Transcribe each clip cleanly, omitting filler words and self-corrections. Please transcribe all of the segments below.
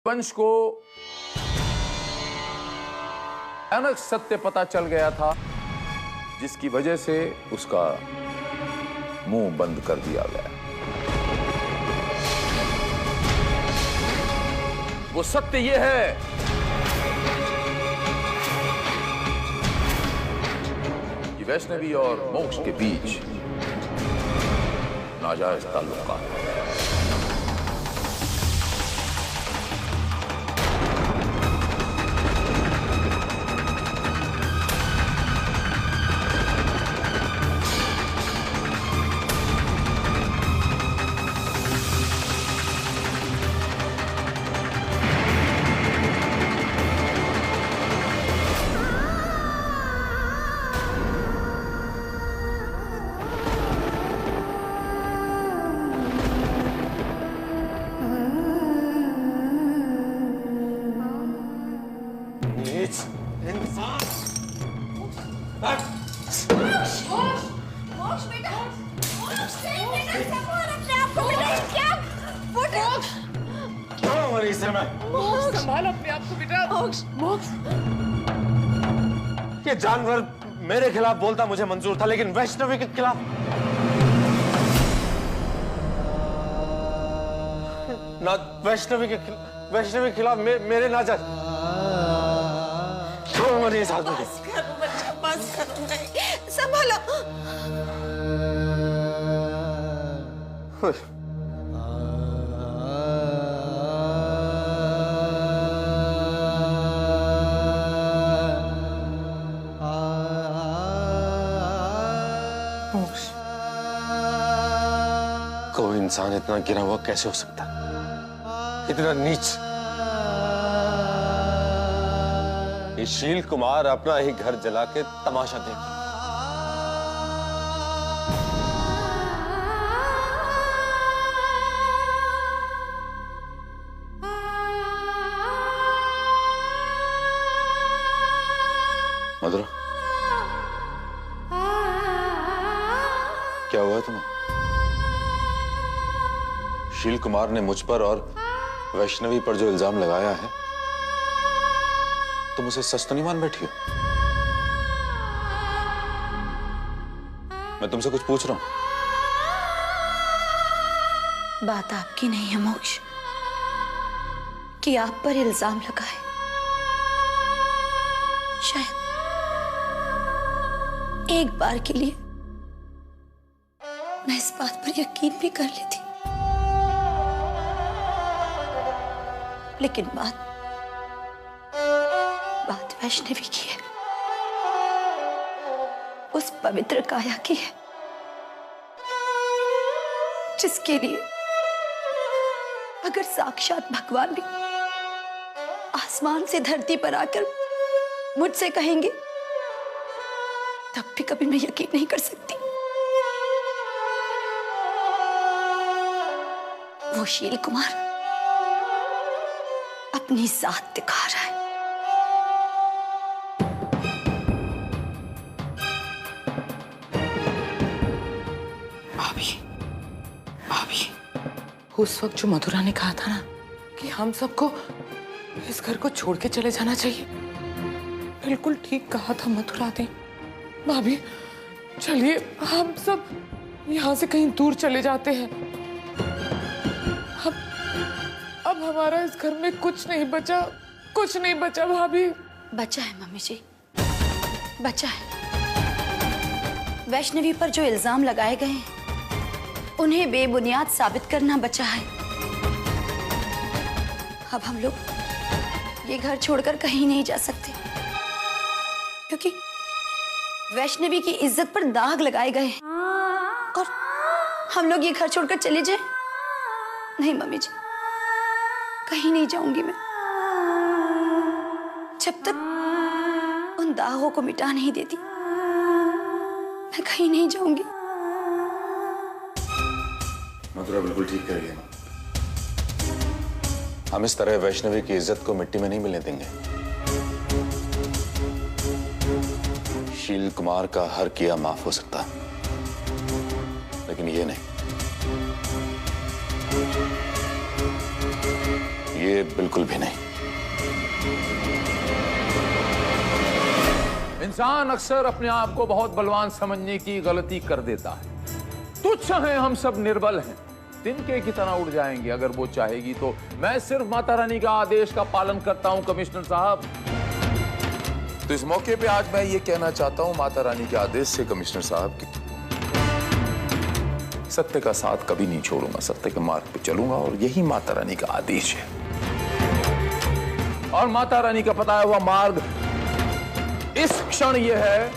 वंश को भयानक सत्य पता चल गया था, जिसकी वजह से उसका मुंह बंद कर दिया गया। वो सत्य ये है कि वैष्णवी और मोक्ष के बीच नाजायज ताल्लुकात है। संभाल अपने आप को बेटा। मोक्ष ये जानवर मेरे खिलाफ बोलता मुझे मंजूर था, लेकिन वैष्णवी के खिलाफ ना, वैष्णवी के खिलाफ मेरे नाजायज। बस करो बच्चा, बस करो, नहीं संभालो। कोई इंसान इतना गिरा हुआ कैसे हो सकता, इतना नीच। ये शील कुमार अपना ही घर जला के तमाशा देख। मधुरा, क्या हुआ तुम्हें? शील कुमार ने मुझ पर और वैष्णवी पर जो इल्जाम लगाया है, तुम उसे सच तो नहीं मान बैठी हो? मैं तुमसे कुछ पूछ रहा हूं। बात आपकी नहीं है मोक्ष कि आप पर इल्जाम लगाए। शायद एक बार के लिए मैं इस बात पर यकीन भी कर लेती, लेकिन बात वैष्णवी की है, उस पवित्र काया की है जिसके लिए अगर साक्षात भगवान भी आसमान से धरती पर आकर मुझसे कहेंगे, तब भी कभी मैं यकीन नहीं कर सकती। वो शील कुमार अपनी जात दिखा रहा है। भाभी, उस वक्त जो मधुरा ने कहा था ना कि हम सबको इस घर को छोड़ के चले जाना चाहिए, बिल्कुल ठीक कहा था मधुरा ने। भाभी चलिए हम सब यहाँ से कहीं दूर चले जाते हैं। अब हमारा इस घर में कुछ नहीं बचा भाभी। बचा है मम्मी जी, बचा है। वैष्णवी पर जो इल्जाम लगाए गए हैं उन्हें बेबुनियाद साबित करना बचा है। अब हम लोग ये घर छोड़कर कहीं नहीं जा सकते, क्योंकि वैष्णवी की इज्जत पर दाग लगाए गए हैं। और हम लोग ये घर छोड़कर चले जाए? नहीं मम्मी जी, कहीं नहीं जाऊंगी मैं जब तक उन दागों को मिटा नहीं देती। मैं कहीं नहीं जाऊंगी। मधुरा बिल्कुल ठीक कह रही है। हम इस तरह वैष्णवी की इज्जत को मिट्टी में नहीं मिलने देंगे। शील कुमार का हर किया माफ हो सकता है, लेकिन ये नहीं। ये बिल्कुल भी नहीं। इंसान अक्सर अपने आप को बहुत बलवान समझने की गलती कर देता है। तुच्छ हैं हम सब, निर्बल हैं, तिनके की तरह उड़ जाएंगे अगर वो चाहेगी तो। मैं सिर्फ माता रानी का आदेश का पालन करता हूं कमिश्नर साहब। तो इस मौके पे आज मैं ये कहना चाहता हूं माता रानी के आदेश से कमिश्नर साहब की सत्य का साथ कभी नहीं छोड़ूंगा, सत्य के मार्ग पे चलूंगा और यही माता रानी का आदेश है। और माता रानी का बताया हुआ मार्ग इस क्षण यह है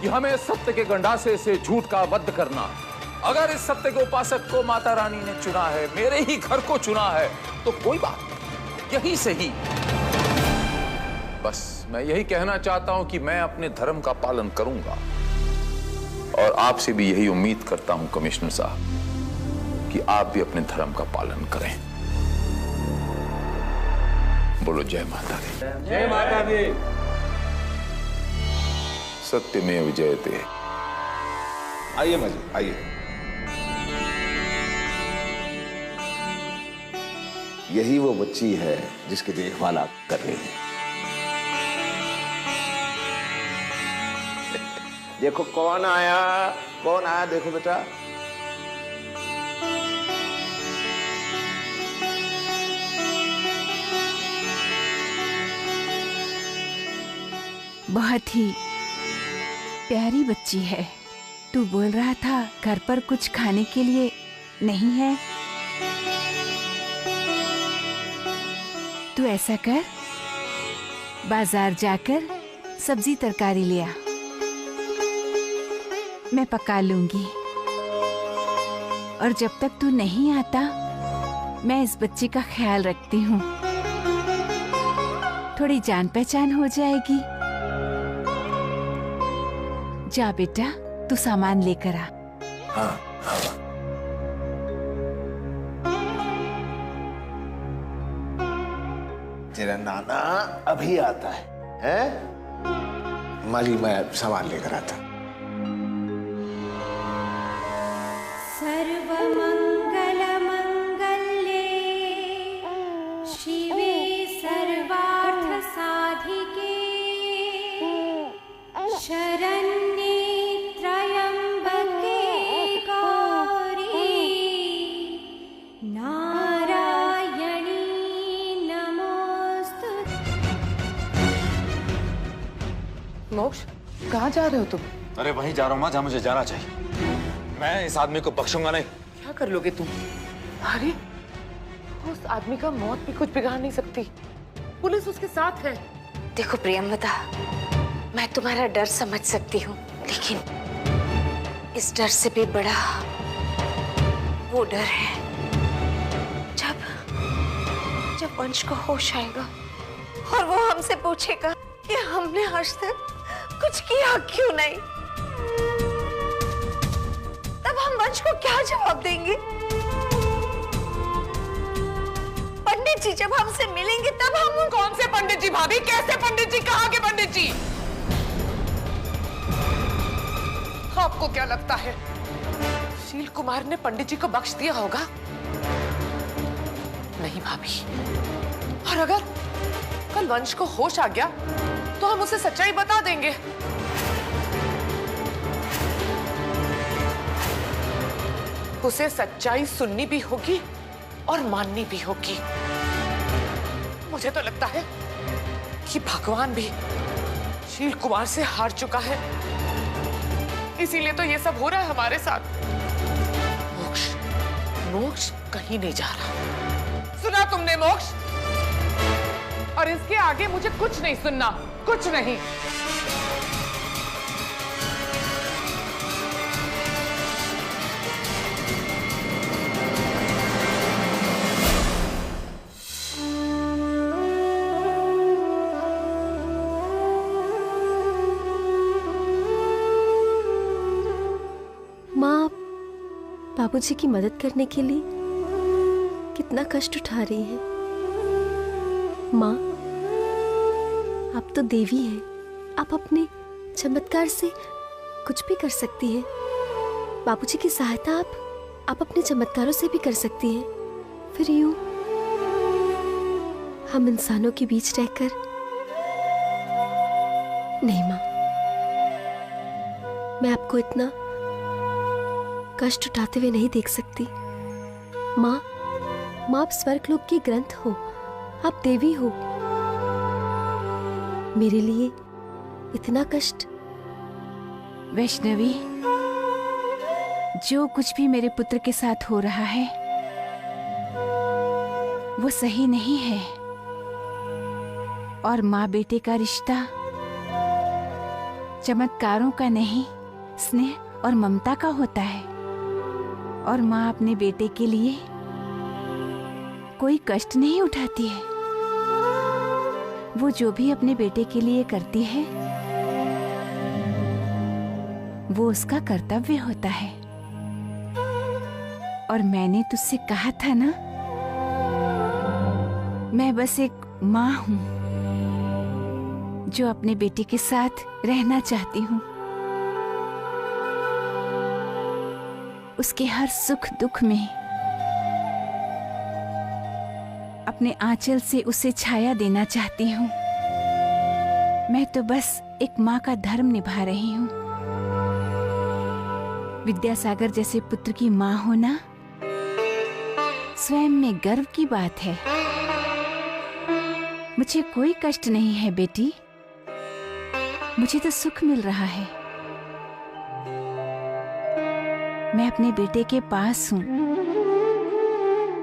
कि हमें सत्य के गंडासे से झूठ का वध करना। अगर इस सत्य के उपासक को माता रानी ने चुना है, मेरे ही घर को चुना है, तो कोई बात नहीं, यही सही। बस मैं यही कहना चाहता हूं कि मैं अपने धर्म का पालन करूंगा और आपसे भी यही उम्मीद करता हूं कमिश्नर साहब कि आप भी अपने धर्म का पालन करें। बोलो जय माता दी। जय माता दी। सत्यमेव जयते। आइए मजी, आइए। यही वो बच्ची है जिसकी देखभाल आप कर रही हैं। देखो कौन आया, कौन आया, देखो बेटा। बहुत ही प्यारी बच्ची है। तू बोल रहा था घर पर कुछ खाने के लिए नहीं है, तू ऐसा कर, बाजार जाकर सब्जी तरकारी ले आ, मैं पका लूंगी। और जब तक तू नहीं आता मैं इस बच्ची का ख्याल रखती हूँ, थोड़ी जान पहचान हो जाएगी। जा बेटा, तू सामान लेकर आ। हाँ, हाँ। तेरा नाना अभी आता है, हैं? माँ जी मैं सामान लेकर आता। सर्वमंगल मंगल्ये शिवे सर्वार्थ साधिके शरण्ये त्र्यंबके गौरी नारायणी नमोस्तुते। मोक्ष, कहाँ जा रहे हो तुम? अरे वहीं जा रहा हूं मां, जहां मुझे जाना चाहिए। मैं इस आदमी को बख्शूंगा नहीं। क्या कर लोगे तुम? अरे उस आदमी का मौत भी कुछ बिगाड़ नहीं सकती, पुलिस उसके साथ है। देखो प्रियंवदा, मैं तुम्हारा डर समझ सकती हूँ, लेकिन इस डर से भी बड़ा वो डर है जब वंश को होश आएगा और वो हमसे पूछेगा कि हमने आज तक कुछ किया क्यों नहीं, तब हम वंश को क्या जवाब देंगे? पंडित जी जब हमसे मिलेंगे तब हम। कौन से पंडित जी भाभी? कैसे पंडित जी? कहाँ के पंडित जी? आपको क्या लगता है शील कुमार ने पंडित जी को बख्श दिया होगा? नहीं भाभी। और अगर कल वंश को होश आ गया तो हम उसे सच्चाई बता देंगे। उसे सच्चाई सुननी भी होगी और माननी भी होगी। मुझे तो लगता है कि भगवान भी शील कुमार से हार चुका है, इसीलिए तो ये सब हो रहा है हमारे साथ। मोक्ष, मोक्ष कहीं नहीं जा रहा। सुना तुमने मोक्ष? और इसके आगे मुझे कुछ नहीं सुनना, कुछ नहीं। माँ बाबूजी की मदद करने के लिए कितना कष्ट उठा रही है। माँ आप तो देवी हैं, आप अपने चमत्कार से कुछ भी कर सकती हैं। बाबूजी की सहायता आप अपने चमत्कारों से भी कर सकती हैं। फिर यूं हम इंसानों के बीच रहकर नहीं माँ, मैं आपको इतना कष्ट उठाते हुए नहीं देख सकती। माँ, आप स्वर्गलोक की ग्रंथ हो, आप देवी हो। मेरे लिए इतना कष्ट। वैष्णवी, जो कुछ भी मेरे पुत्र के साथ हो रहा है वो सही नहीं है। और माँ बेटे का रिश्ता चमत्कारों का नहीं, स्नेह और ममता का होता है। और माँ अपने बेटे के लिए कोई कष्ट नहीं उठाती है। वो जो भी अपने बेटे के लिए करती है वो उसका कर्तव्य होता है। और मैंने तुझसे कहा था ना, मैं बस एक माँ हूं जो अपने बेटे के साथ रहना चाहती हूँ। उसके हर सुख दुख में अपने आंचल से उसे छाया देना चाहती हूँ। मैं तो बस एक माँ का धर्म निभा रही हूँ। विद्यासागर जैसे पुत्र की माँ होना स्वयं में गर्व की बात है। मुझे कोई कष्ट नहीं है बेटी, मुझे तो सुख मिल रहा है। मैं अपने बेटे के पास हूँ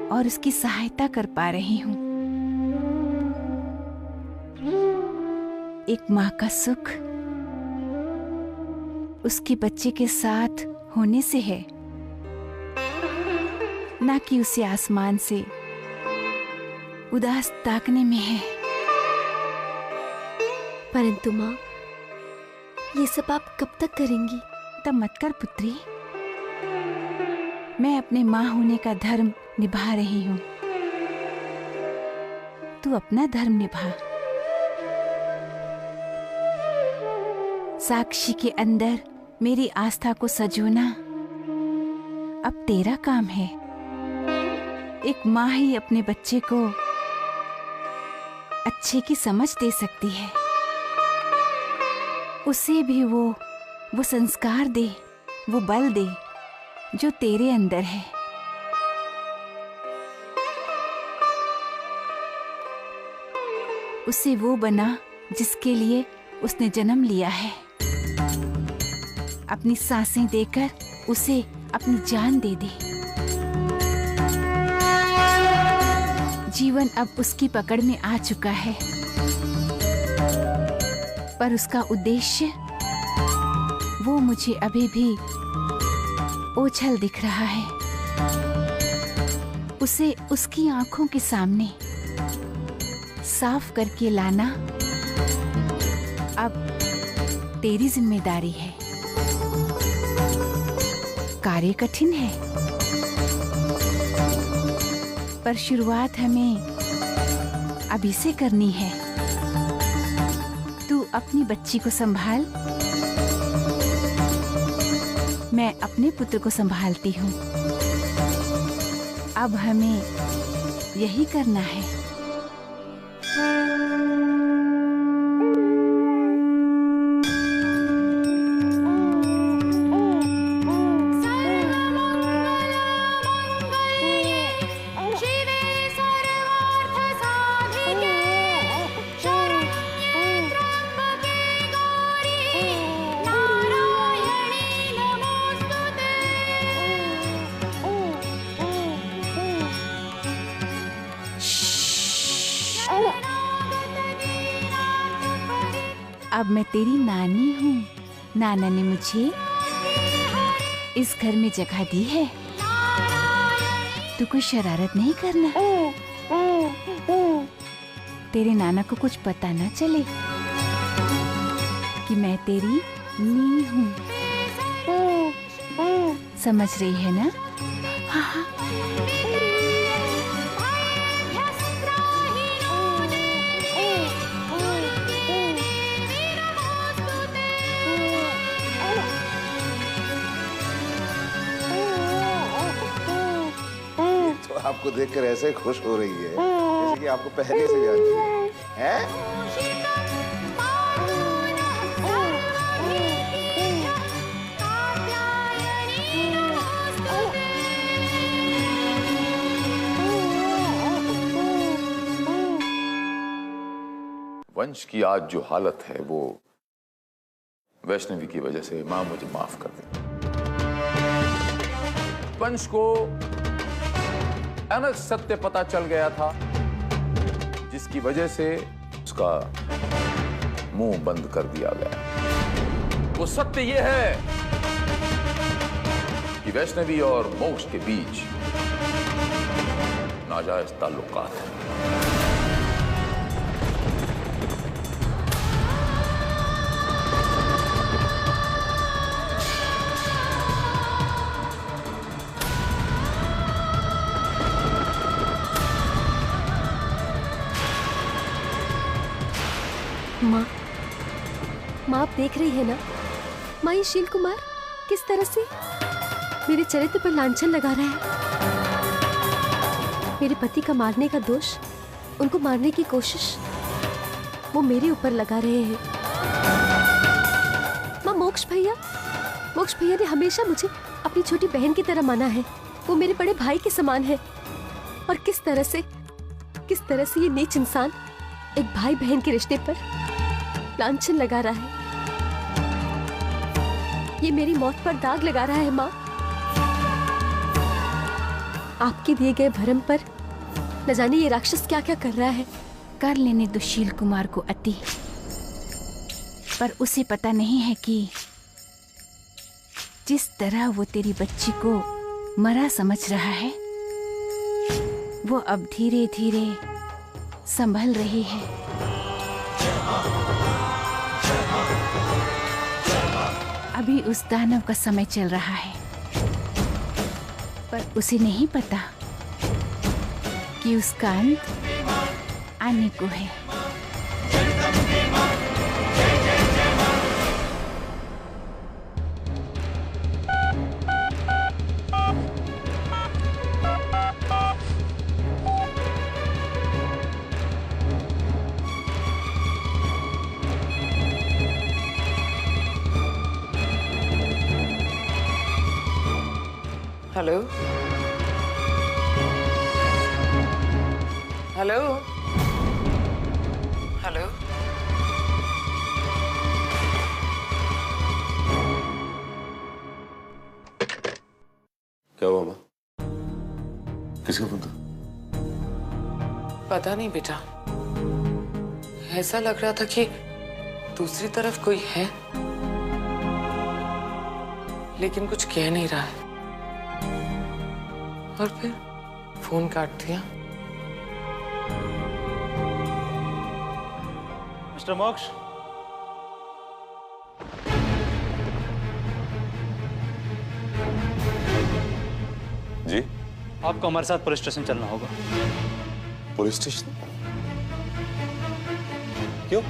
और उसकी सहायता कर पा रही हूँ। एक माँ का सुख उसके बच्चे के साथ होने से है, ना कि उसे आसमान से उदास ताकने में है। परंतु माँ, ये सब आप कब तक करेंगी? तब मत कर पुत्री, मैं अपने माँ होने का धर्म निभा रही हूँ। तू अपना धर्म निभा। साक्षी के अंदर मेरी आस्था को सजोना अब तेरा काम है। एक माँ ही अपने बच्चे को अच्छे की समझ दे सकती है। उसे भी वो संस्कार दे, वो बल दे जो तेरे अंदर है। उसे वो बना जिसके लिए उसने जन्म लिया है। अपनी सांसें देकर उसे अपनी जान दे दे। जीवन अब उसकी पकड़ में आ चुका है, पर उसका उद्देश्य वो मुझे अभी भी ओझल दिख रहा है। उसे उसकी आंखों के सामने साफ करके लाना अब तेरी जिम्मेदारी है। कार्य कठिन है, पर शुरुआत हमें अभी से करनी है। तू अपनी बच्ची को संभाल, मैं अपने पुत्र को संभालती हूँ। अब हमें यही करना है। अब मैं तेरी नानी हूँ। नाना ने मुझे इस घर में जगह दी है। तू कोई शरारत नहीं करना। तेरे नाना को कुछ पता ना चले कि मैं तेरी नी हूँ। समझ रही है ना? हाँ हाँ। आपको देखकर ऐसे खुश हो रही है जैसे कि आपको पहले से जानती है, हैं? वंश की आज जो हालत है वो वैष्णवी की वजह से। मां मुझे माफ कर दे। वंश को अनक सत्य पता चल गया था जिसकी वजह से उसका मुंह बंद कर दिया गया। वो सत्य ये है कि वैष्णवी और मोक्ष के बीच नाजायज ताल्लुकात हैं। माँ आप देख रही है ना, माँ ये शील कुमार किस तरह से मेरे चरित्र पर लांछन लगा रहा है। मेरे पति का मारने का दोष, उनको मारने की कोशिश वो मेरे ऊपर लगा रहे हैं। माँ मोक्ष भैया ने हमेशा मुझे अपनी छोटी बहन की तरह माना है। वो मेरे बड़े भाई के समान है। और किस तरह से ये नीच इंसान एक भाई बहन के रिश्ते पर लांछन लगा रहा है। ये मेरी मौत पर दाग लगा रहा है। माँ आपके दिए गए भरम पर न जाने ये राक्षस क्या क्या कर रहा है। कर लेने दो शील कुमार को अति, पर उसे पता नहीं है कि जिस तरह वो तेरी बच्ची को मरा समझ रहा है, वो अब धीरे धीरे संभल रही है। अभी उस दानव का समय चल रहा है, पर उसे नहीं पता कि उसका अंत आने को है। Hello hello hello. क्या हुआ माँ? किसका फोन था? पता नहीं बेटा, ऐसा लग रहा था कि दूसरी तरफ कोई है, लेकिन कुछ कह नहीं रहा है, और फिर फोन काट दिया। मिस्टर मोक्ष, जी? आपको हमारे साथ पुलिस स्टेशन चलना होगा। Police station? क्यों?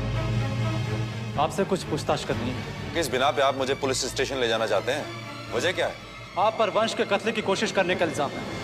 आपसे कुछ पूछताछ करनी है। किस बिना पे आप मुझे पुलिस स्टेशन ले जाना चाहते हैं? वजह क्या है? आप पर वंश के कत्ल की कोशिश करने का इल्जाम है।